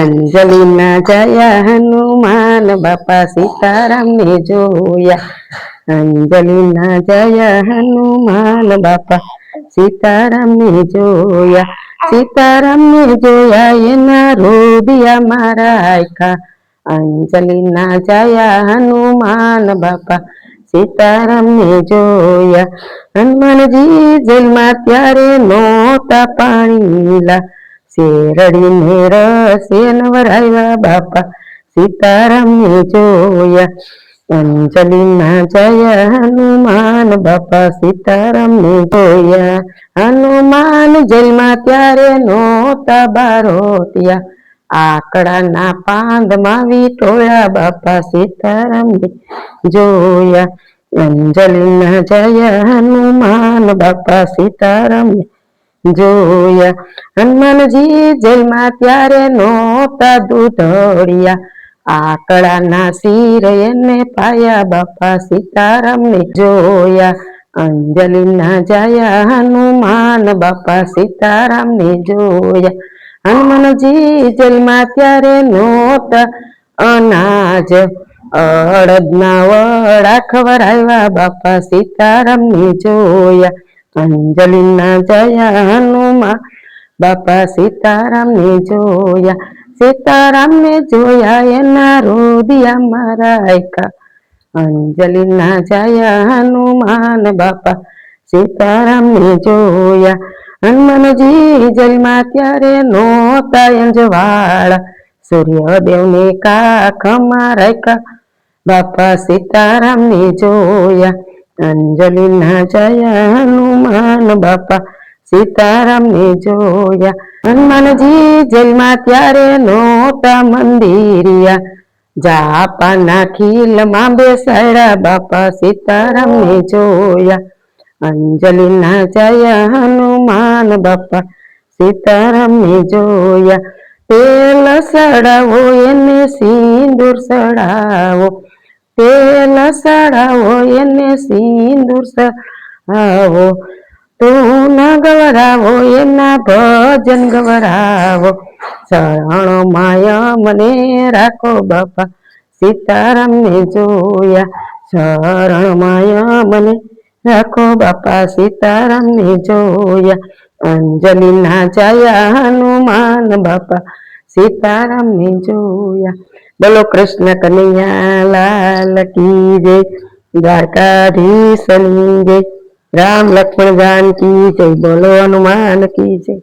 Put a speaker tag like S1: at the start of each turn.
S1: અંજલિના જયા હનુમાન બાપા સીતારામ ને જોયા. અંજલિના જયા હનુમાન બાપા સીતારામ ને જોયા. સીતારામ ને જોયા એના રોદિયા મારા આખા. અંજલિના જયા હનુમાન બાપા સીતારામ ને જોયા. હનુમાનજી જેલમાં ત્યારે નહોતા પાણીલા, શેરડીને રસે નવરાવ્યા બાપા સીતારામ ને જોયા. અંજલિના જયા હનુમાન બાપા સીતારામ ને જોયા. હનુમાન જેલમાં ત્યારે નહોતા બારોટિયા, આકડાના પાંદમાં વિટોળ્યા બાપા સીતારામ ને જોયા. અંજલિના જયા હનુમાન બાપા સીતારામ ને જોયા. હનુમાનજી જેલમાં ત્યારે નહોતા દૂધળિયા, આકડાના શિર એને પાયા બાપા સીતારામ ને જોયા. અંજલિના જયા હનુમાન બાપા સીતારામ ને જોયા. હનુમાનજી જેલમાં ત્યારે નહોતા અનાજ, અડદના વડા ખવડાવ્યા બાપા સીતારામ ને જોયા. અંજલિના જયા હનુમાન બાપા સીતારામ ને જોયા. સીતારામ ને જોયા એના રોદિયા મારા આખા. અંજલિના જયા હનુમાન બાપા સીતારામ ને જોયા. હનુમાનજી જેલમાં ત્યારે નહોતા અંજવાળા, સૂર્યદેવને કાખમાં રાખ્યા બાપા સીતારામ ને જોયા. અંજલિના જયા હનુમાન બાપા સીતારામ ને જોયા. હનુમાનજી જેલમાં ત્યારે નહોતા મંદિરિયા, જાપાના ખીલમાં બેસાડ્યા બાપા સીતારામ ને જોયા. અંજલિના જયા હનુમાન બાપા સીતારામ ને જોયા. તેલ સડાવો એને સિંદૂર સડાવો, તેલ સડાવો એને સિંદૂર સડાવો, તું ન ગવરાવો એના ભજન ગવરાવો. શરણોમાં મને રાખો બાપા સીતારામ ને જોયા. શરણોમાં મને રાખો બાપા સીતારામ ને જોયા. અંજલિના જયા હનુમાન બાપા સીતારામ ને જોયા. બોલો કૃષ્ણ કનૈયા લાલ કી જય, દ્વારકાધીશની જય, રામ લક્ષ્મણ જાનકી જય, બોલો હનુમાન કી જય.